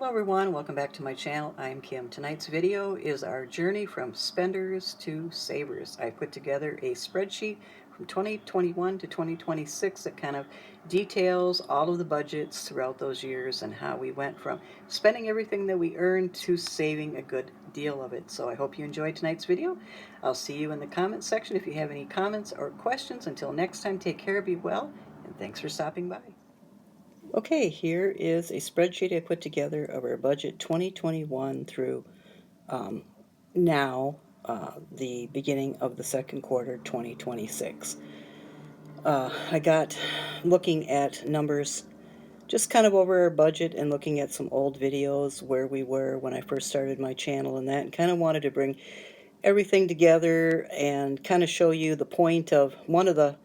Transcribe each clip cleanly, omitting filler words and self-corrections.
Hello everyone, welcome back to my channel. I'm Kim. Tonight's video is our journey from spenders to savers. I put together a spreadsheet from 2021 to 2026 that kind of details all of the budgets throughout those years and how we went from spending everything that we earned to saving a good deal of it. So I hope you enjoyed tonight's video. I'll see you in the comment section if you have any comments or questions. Until next time, take care, be well, and thanks for stopping by. Okay, here is a spreadsheet I put together of our budget 2021 through now, the beginning of the second quarter 2026. I got looking at numbers just kind of over our budget and looking at some old videos where we were when I first started my channel and that, and kind of wanted to bring everything together and kind of show you the point of one of the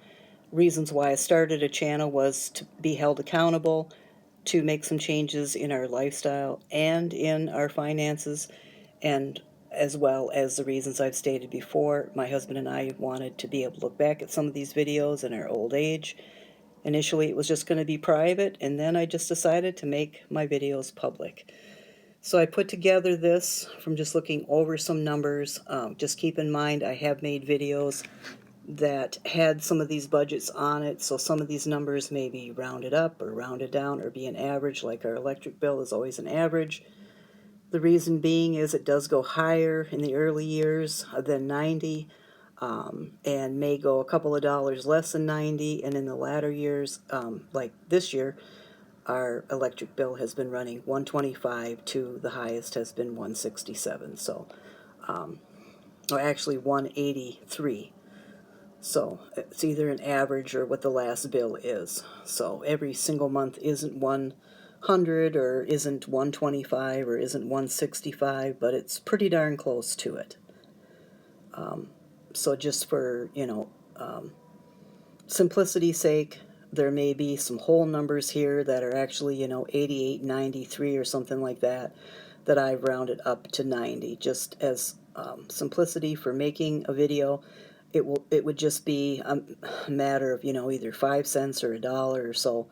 reasons why I started a channel was to be held accountable, to make some changes in our lifestyle and in our finances, and as well as the reasons I've stated before. My husband and I wanted to be able to look back at some of these videos in our old age. Initially it was just going to be private, and then I just decided to make my videos public. So I put together this from just looking over some numbers. Just keep in mind I have made videos that had some of these budgets on it, so some of these numbers may be rounded up or rounded down or be an average, like our electric bill is always an average. The reason being is it does go higher in the early years than 90, and may go a couple of dollars less than 90, and in the latter years, like this year, our electric bill has been running 125 to the highest has been 167, so or actually 183. So it's either an average or what the last bill is. So every single month isn't 100 or isn't 125 or isn't 165, but it's pretty darn close to it. So just for, simplicity's sake, there may be some whole numbers here that are actually, 88, 93 or something like that I've rounded up to 90, just as simplicity for making a video. It would just be a matter of, either 5 cents or $1 or so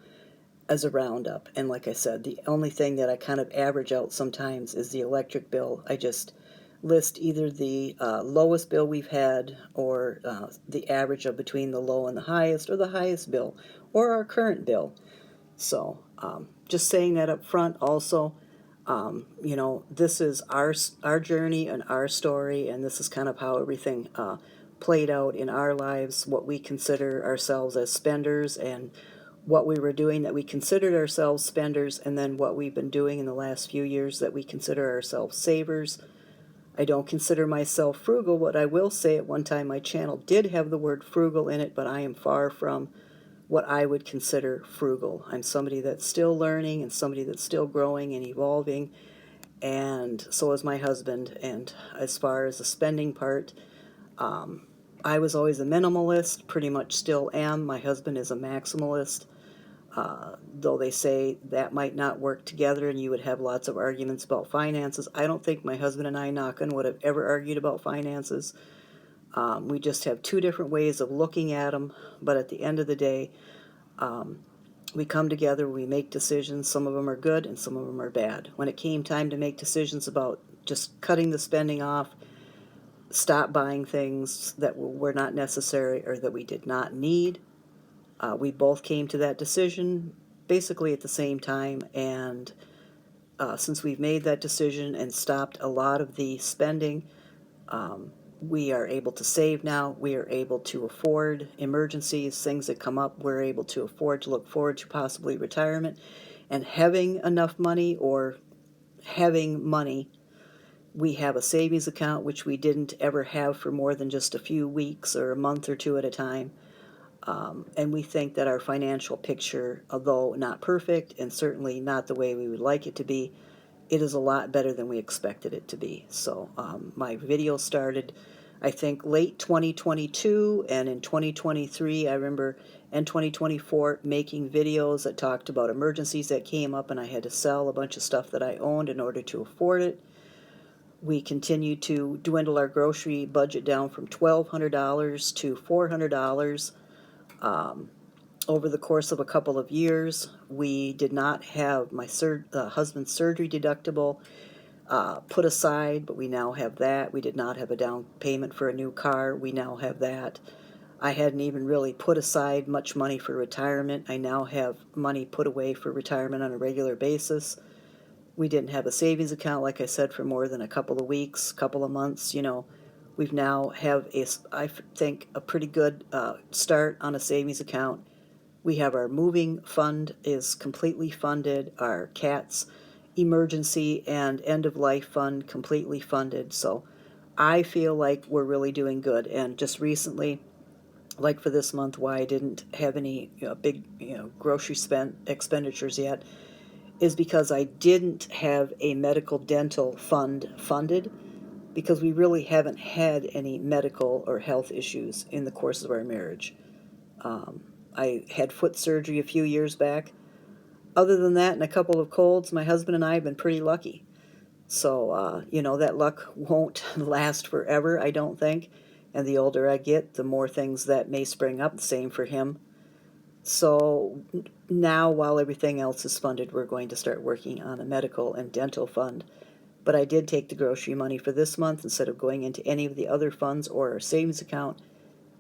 as a roundup. And like I said, the only thing that I kind of average out sometimes is the electric bill. I just list either the lowest bill we've had, or the average of between the low and the highest, or the highest bill, or our current bill. So just saying that up front also. This is our journey and our story, and this is kind of how everything played out in our lives, what we consider ourselves as spenders, and what we were doing that we considered ourselves spenders, and then what we've been doing in the last few years that we consider ourselves savers. I don't consider myself frugal. What I will say, at one time my channel did have the word frugal in it, but I am far from what I would consider frugal. I'm somebody that's still learning and somebody that's still growing and evolving, and so is my husband. And as far as the spending part, I was always a minimalist, pretty much still am. My husband is a maximalist, though they say that might not work together and you would have lots of arguments about finances. I don't think my husband and I, knock on would, have ever argued about finances. We just have two different ways of looking at them, but at the end of the day, we come together, we make decisions. Some of them are good and some of them are bad. When it came time to make decisions about just cutting the spending off, stop buying things that were not necessary or that we did not need, we both came to that decision basically at the same time, and since we've made that decision and stopped a lot of the spending, we are able to save now. We are able to afford emergencies, things that come up. We're able to afford to look forward to possibly retirement, and having enough money, or having money. We have a savings account, which we didn't ever have for more than just a few weeks or a month or two at a time. And we think that our financial picture, although not perfect and certainly not the way we would like it to be, it is a lot better than we expected it to be. So my video started, I think, late 2022, and in 2023, I remember, and 2024, making videos that talked about emergencies that came up, and I had to sell a bunch of stuff that I owned in order to afford it. We continued to dwindle our grocery budget down from $1,200 to $400. Over the course of a couple of years, we did not have my husband's surgery deductible put aside, but we now have that. We did not have a down payment for a new car. We now have that. I hadn't even really put aside much money for retirement. I now have money put away for retirement on a regular basis. We didn't have a savings account, like I said, for more than a couple of weeks, couple of months. We've now have I think, a pretty good start on a savings account. We have our moving fund is completely funded. Our cat's emergency and end of life fund completely funded. So I feel like we're really doing good. And just recently, like for this month, why I didn't have any big grocery expenditures yet is because I didn't have a medical dental fund funded, because we really haven't had any medical or health issues in the course of our marriage. I had foot surgery a few years back. Other than that and a couple of colds, my husband and I have been pretty lucky. So, that luck won't last forever, I don't think. And the older I get, the more things that may spring up. The same for him. So now, while everything else is funded, we're going to start working on a medical and dental fund. But I did take the grocery money for this month instead of going into any of the other funds or our savings account,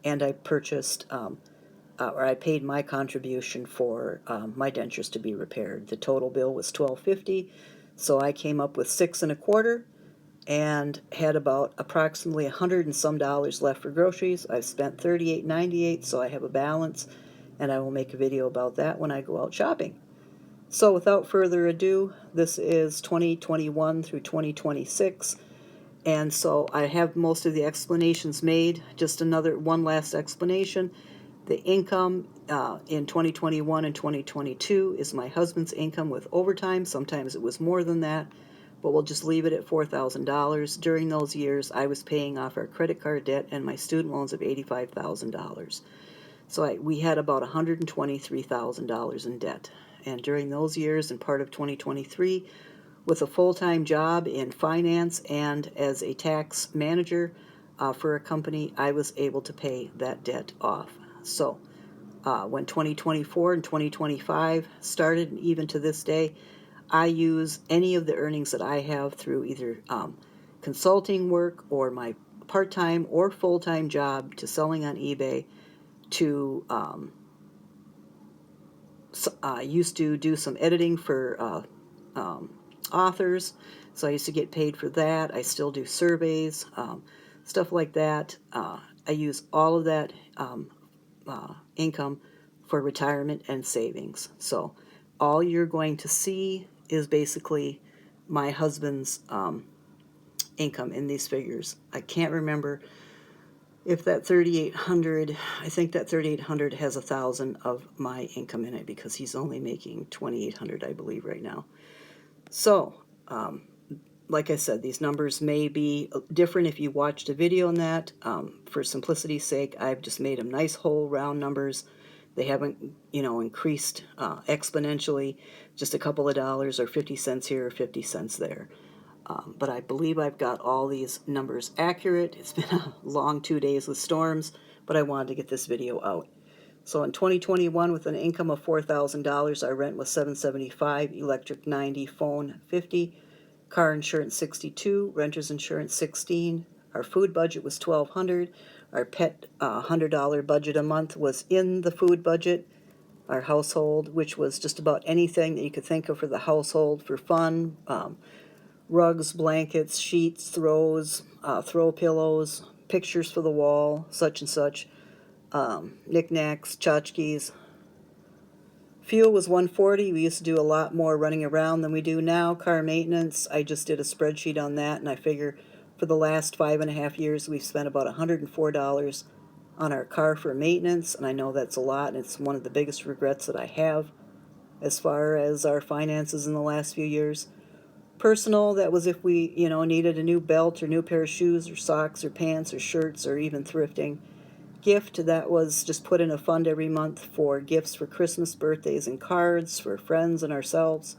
and I purchased, or I paid my contribution for my dentures to be repaired. The total bill was $12.50, so I came up with $6.25, and had about approximately $100 and some left for groceries. I've spent $38.98, so I have a balance, and I will make a video about that when I go out shopping. So without further ado, this is 2021 through 2026, and so I have most of the explanations made. Just one last explanation. The income in 2021 and 2022 is my husband's income with overtime. Sometimes it was more than that, but we'll just leave it at $4,000. During those years, I was paying off our credit card debt and my student loans of $85,000. So we had about $123,000 in debt. And during those years and part of 2023, with a full-time job in finance and as a tax manager for a company, I was able to pay that debt off. So when 2024 and 2025 started, and even to this day, I use any of the earnings that I have through either consulting work or my part-time or full-time job to selling on eBay to used to do some editing for authors, so I used to get paid for that. I still do surveys, stuff like that. I use all of that income for retirement and savings. So all you're going to see is basically my husband's income in these figures. I can't remember if that 3,800, I think that 3,800 has 1,000 of my income in it, because he's only making 2,800, I believe, right now. So, like I said, these numbers may be different if you watched a video on that. For simplicity's sake, I've just made them nice, whole, round numbers. They haven't, increased exponentially, just a couple of dollars or 50 cents here or 50 cents there. But I believe I've got all these numbers accurate. It's been a long 2 days with storms, but I wanted to get this video out. So in 2021, with an income of $4,000, our rent was $775, electric $90, phone $50, car insurance $62, renter's insurance $16. Our food budget was $1,200. Our pet $100 budget a month was in the food budget. Our household, which was just about anything that you could think of for the household for fun, rugs, blankets, sheets, throw pillows, pictures for the wall, such and such, knickknacks, tchotchkes. Fuel was $140. We used to do a lot more running around than we do now. Car maintenance, I just did a spreadsheet on that, and I figure for the last 5.5 years we've spent about $104 on our car for maintenance, and I know that's a lot, and it's one of the biggest regrets that I have as far as our finances in the last few years. Personal, that was if we, needed a new belt or new pair of shoes or socks or pants or shirts or even thrifting. Gift, that was just put in a fund every month for gifts for Christmas, birthdays, and cards for friends and ourselves.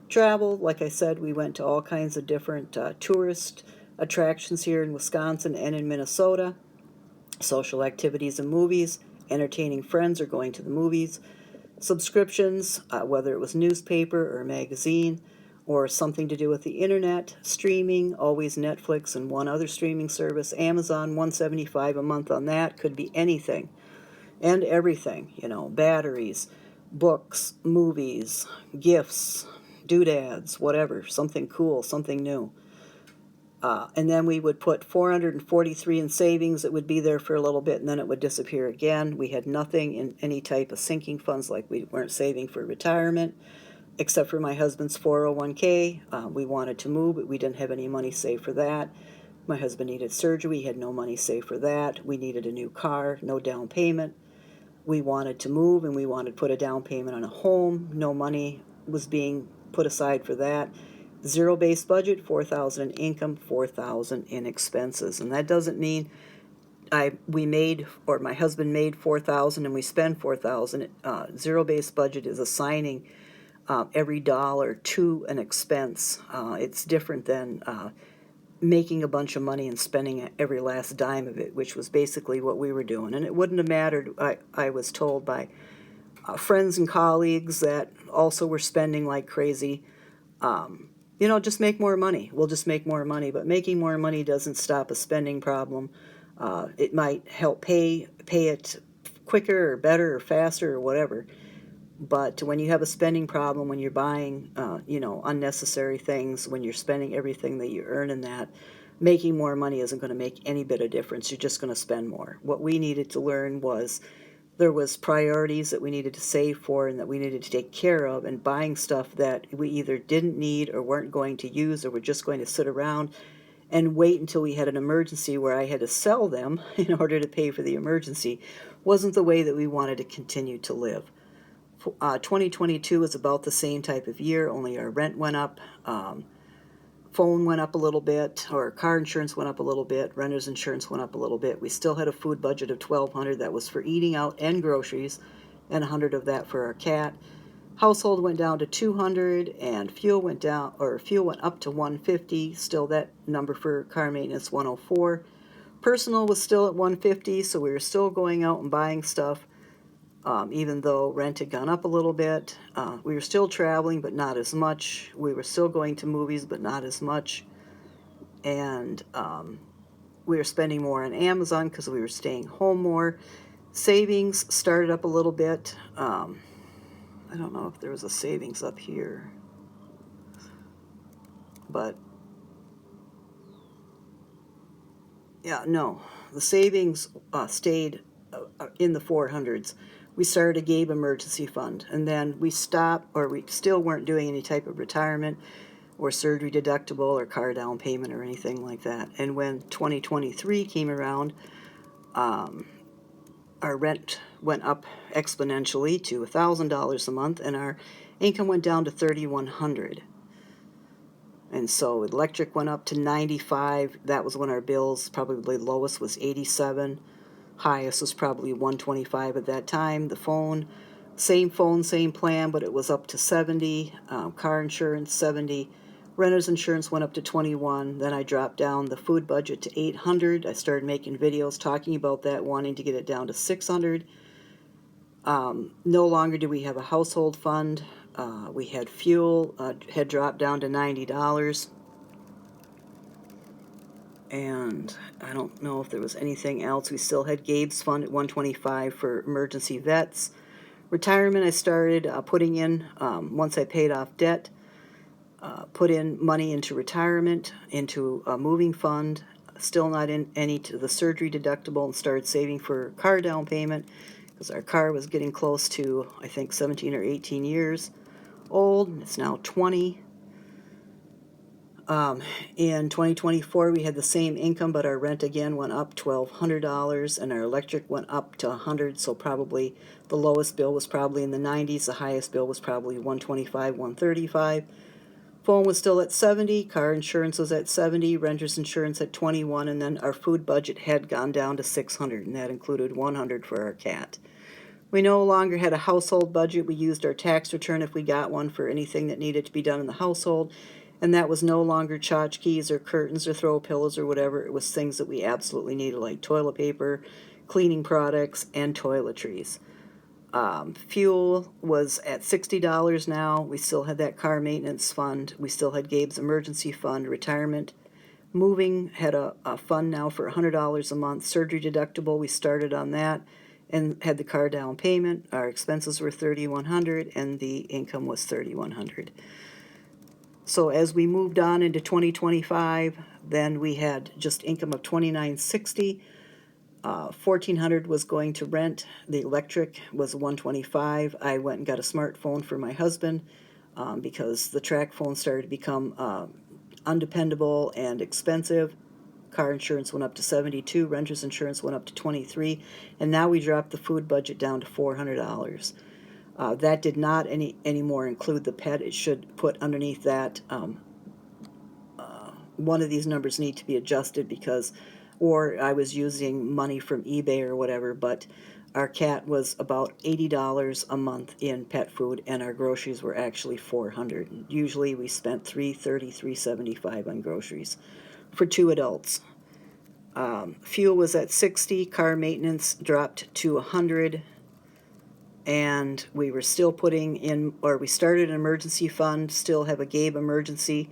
Travel, like I said, we went to all kinds of different tourist attractions here in Wisconsin and in Minnesota. Social activities and movies, entertaining friends or going to the movies, subscriptions, whether it was newspaper or magazine, or something to do with the internet, streaming, always Netflix and one other streaming service, Amazon, $175 a month on that, could be anything and everything, batteries, books, movies, gifts, doodads, whatever, something cool, something new. And then we would put 443 in savings. It would be there for a little bit, and then it would disappear again. We had nothing in any type of sinking funds, like we weren't saving for retirement, except for my husband's 401k. We wanted to move, but we didn't have any money saved for that. My husband needed surgery. He had no money saved for that. We needed a new car, no down payment. We wanted to move, and we wanted to put a down payment on a home. No money was being put aside for that. Zero base budget, $4,000 in income, $4,000 in expenses. And that doesn't mean my husband made $4,000 and we spend $4,000. Zero base budget is assigning every dollar to an expense. It's different than making a bunch of money and spending every last dime of it, which was basically what we were doing. And it wouldn't have mattered, I was told by friends and colleagues that also were spending like crazy. Just make more money. We'll just make more money. But making more money doesn't stop a spending problem. It might help pay it quicker or better or faster or whatever. But when you have a spending problem, when you're buying, unnecessary things, when you're spending everything that you earn in that, making more money isn't going to make any bit of difference. You're just going to spend more. What we needed to learn was there was priorities that we needed to save for and that we needed to take care of, and buying stuff that we either didn't need or weren't going to use or were just going to sit around and wait until we had an emergency where I had to sell them in order to pay for the emergency wasn't the way that we wanted to continue to live. 2022 was about the same type of year, only our rent went up, phone went up a little bit, or car insurance went up a little bit, renter's insurance went up a little bit. We still had a food budget of $1,200 that was for eating out and groceries, and $100 of that for our cat. Household went down to $200, and fuel went up to $150. Still that number for car maintenance, $104. Personal was still at $150, so we were still going out and buying stuff. Even though rent had gone up a little bit. We were still traveling, but not as much. We were still going to movies, but not as much. And we were spending more on Amazon because we were staying home more. Savings started up a little bit. I don't know if there was a savings up here. But, yeah, no. The savings stayed in the 400s. We started a Gabe emergency fund, and then we still weren't doing any type of retirement or surgery deductible or car down payment or anything like that. And when 2023 came around, our rent went up exponentially to $1,000 a month, and our income went down to $3,100. And so electric went up to $95. That was when our bills, probably lowest was $87. Highest was probably $125 at that time. The phone, same plan, but it was up to $70. Car insurance, $70. Renter's insurance went up to $21. Then I dropped down the food budget to $800. I started making videos talking about that, wanting to get it down to $600. No longer do we have a household fund. We had fuel, had dropped down to $90. And I don't know if there was anything else. We still had Gabe's fund at $125 for emergency vets. Retirement, I started putting in, once I paid off debt, put in money into retirement, into a moving fund, still not in any to the surgery deductible, and started saving for car down payment because our car was getting close to, I think, 17 or 18 years old. It's now 20. In 2024, we had the same income, but our rent again went up $1,200, and our electric went up to $100. So probably the lowest bill was probably in the 90s. The highest bill was probably $125, $135. Phone was still at $70. Car insurance was at $70. Renter's insurance at $21, and then our food budget had gone down to $600, and that included $100 for our cat. We no longer had a household budget. We used our tax return if we got one for anything that needed to be done in the household. And that was no longer tchotchkes or curtains or throw pillows or whatever. It was things that we absolutely needed, like toilet paper, cleaning products, and toiletries. Fuel was at $60 now. We still had that car maintenance fund. We still had Gabe's emergency fund, retirement. Moving had a fund now for $100 a month. Surgery deductible, we started on that and had the car down payment. Our expenses were $3,100 and the income was $3,100. So as we moved on into 2025, then we had just income of $2,960. $1,400 was going to rent. The electric was $125. I went and got a smartphone for my husband because the track phone started to become undependable and expensive. Car insurance went up to $72. Renter's insurance went up to $23. And now we dropped the food budget down to $400. That did not anymore include the pet. It should put underneath that. One of these numbers need to be adjusted because, or I was using money from eBay or whatever, but our cat was about $80 a month in pet food and our groceries were actually $400. Usually we spent $330, $375 on groceries for 2 adults. Fuel was at $60. Car maintenance dropped to $100. And we were still putting in, or we started an emergency fund, still have a Gabe emergency.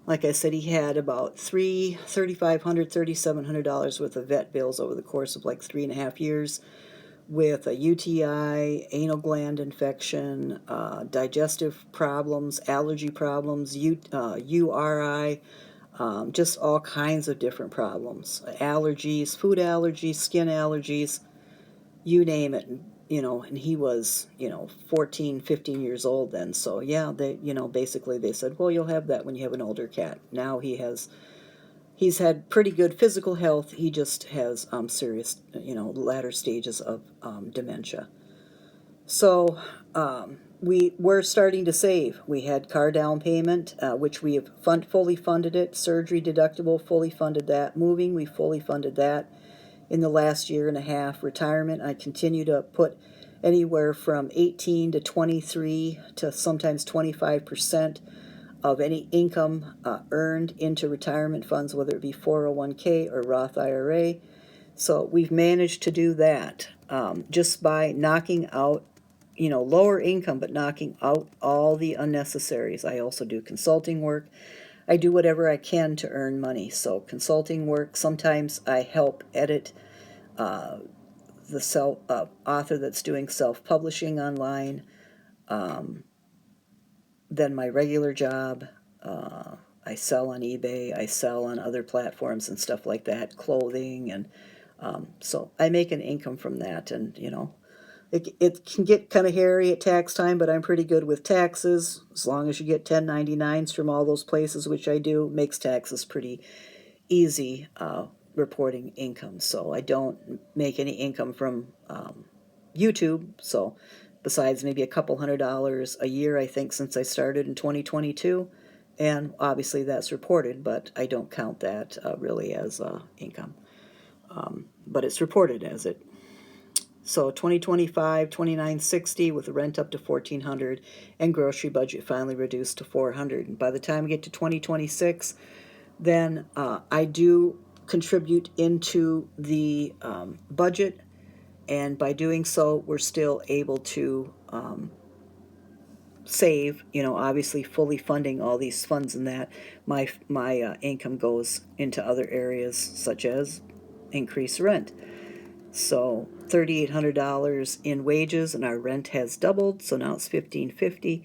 Like I said, he had about $3,500, $3,700 worth of vet bills over the course of like 3.5 years with a UTI, anal gland infection, digestive problems, allergy problems, URI, just all kinds of different problems. Allergies, food allergies, skin allergies, you name it. And he was, 14, 15 years old then. So yeah, basically they said, well, you'll have that when you have an older cat. Now he's had pretty good physical health. He just has serious, latter stages of dementia. So we were starting to save. We had car down payment, which we have fully funded it. Surgery deductible, fully funded that. Moving, we fully funded that. In the last year and a half. Retirement, I continue to put anywhere from 18 to 23 to sometimes 25% of any income earned into retirement funds, whether it be 401k or Roth IRA. So we've managed to do that just by knocking out, lower income, but knocking out all the unnecessaries. I also do consulting work. I do whatever I can to earn money. So consulting work, sometimes I help edit the author that's doing self-publishing online. Then my regular job, I sell on eBay, I sell on other platforms and stuff like that, clothing, and so I make an income from that. And it can get kind of hairy at tax time, but I'm pretty good with taxes. As long as you get 1099s from all those places, which I do, makes taxes pretty easy reporting income. So I don't make any income from YouTube. So besides maybe a couple $100 a year, I think, since I started in 2022. And obviously that's reported, but I don't count that really as income. But it's reported as it. So 2025, 2960 with the rent up to 1400 and grocery budget finally reduced to 400. And by the time we get to 2026, then I do contribute into the budget, and by doing so, we're still able to save. Obviously, fully funding all these funds, and that my income goes into other areas such as increased rent. So $3,800 in wages, and our rent has doubled, so now it's $1,550.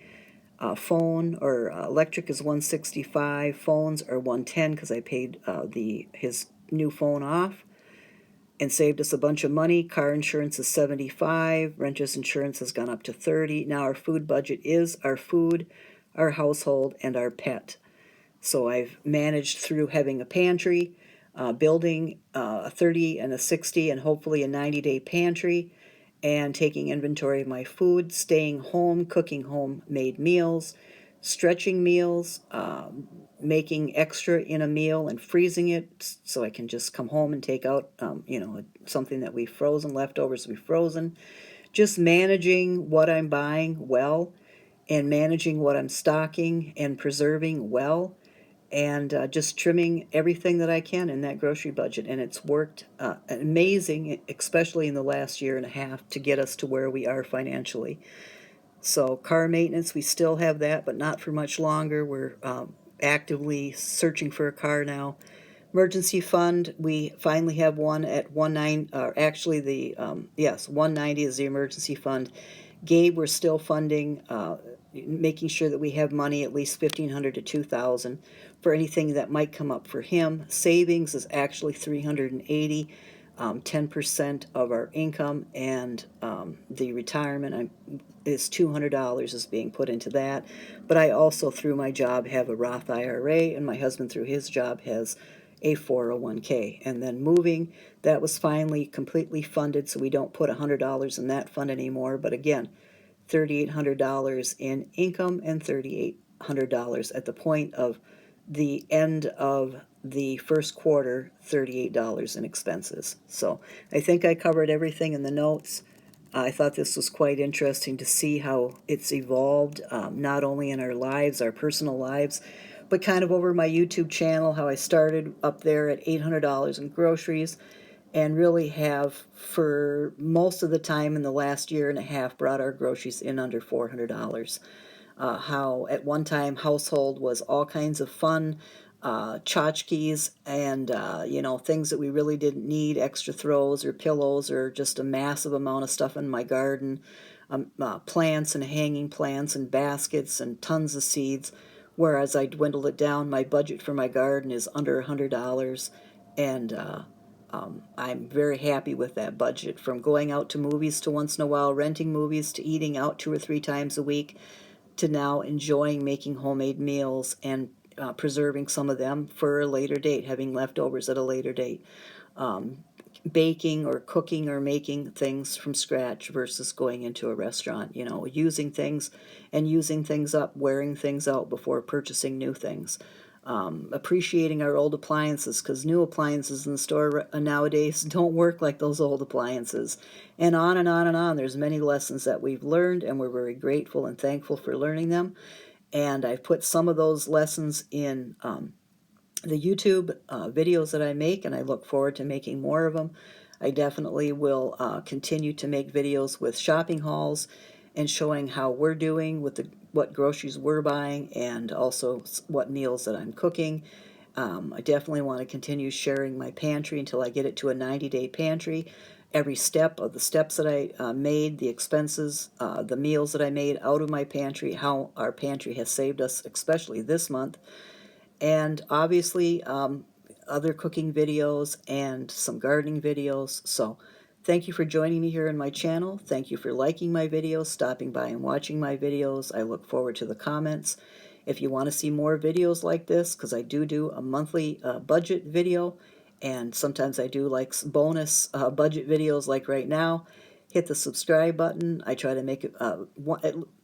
Phone or electric is $165. Phones are $110 because I paid his new phone off and saved us a bunch of money. Car insurance is $75. Renter's insurance has gone up to $30. Now our food budget is our food, our household, and our pet. So I've managed through having a pantry, building a 30 and a 60 and hopefully a 90-day pantry, and taking inventory of my food, staying home, cooking homemade meals, stretching meals, making extra in a meal and freezing it so I can just come home and take out, something that we've frozen, leftovers we've frozen. Just managing what I'm buying well and managing what I'm stocking and preserving well. and just trimming everything that I can in that grocery budget. And it's worked amazing, especially in the last year and a half, to get us to where we are financially. So car maintenance, we still have that, but not for much longer. We're actively searching for a car now. Emergency fund, we finally have one at 19, actually the, yes, 190 is the emergency fund. Gabe, we're still funding, making sure that we have money, at least 1,500 to 2,000 for anything that might come up for him. Savings is actually 380, 10% of our income, and the retirement is $200 is being put into that. But I also, through my job, have a Roth IRA, and my husband, through his job, has a 401k. And then moving, that was finally completely funded, so we don't put $100 in that fund anymore. But again, $3,800 in income and $3,800 at the point of the end of the first quarter, $38 in expenses. So I think I covered everything in the notes. I thought this was quite interesting to see how it's evolved, not only in our lives, our personal lives, but kind of over my YouTube channel, how I started up there at $800 in groceries, and really have, for most of the time in the last year and a half, brought our groceries in under $400. How at one time household was all kinds of fun, tchotchkes and things that we really didn't need, extra throws or pillows or just a massive amount of stuff in my garden, plants and hanging plants and baskets and tons of seeds. Whereas I dwindled it down, my budget for my garden is under $100, and I'm very happy with that budget. From going out to movies to once in a while renting movies to eating out 2 or 3 times a week, to now enjoying making homemade meals and preserving some of them for a later date, having leftovers at a later date. Baking or cooking or making things from scratch versus going into a restaurant, using things and using things up, wearing things out before purchasing new things. Appreciating our old appliances, because new appliances in the store nowadays don't work like those old appliances, and on and on and on. There's many lessons that we've learned, and we're very grateful and thankful for learning them. And I've put some of those lessons in the YouTube videos that I make, and I look forward to making more of them. I definitely will continue to make videos with shopping hauls and showing how we're doing with what groceries we're buying, and also what meals that I'm cooking. I definitely want to continue sharing my pantry until I get it to a 90-day pantry. Every step of the steps that I made, the expenses, the meals that I made out of my pantry, how our pantry has saved us, especially this month. And obviously other cooking videos and some gardening videos. So thank you for joining me here in my channel. Thank you for liking my videos, stopping by and watching my videos. I look forward to the comments. If you want to see more videos like this, because I do a monthly budget video, and sometimes I do like bonus budget videos like right now, hit the subscribe button. I try to make it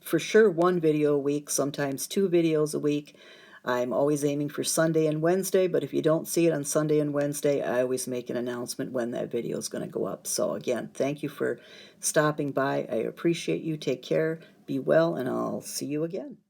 for sure one video a week, sometimes 2 videos a week. I'm always aiming for Sunday and Wednesday, but if you don't see it on Sunday and Wednesday, I always make an announcement when that video is going to go up. So again, thank you for stopping by. I appreciate you. Take care, be well, and I'll see you again.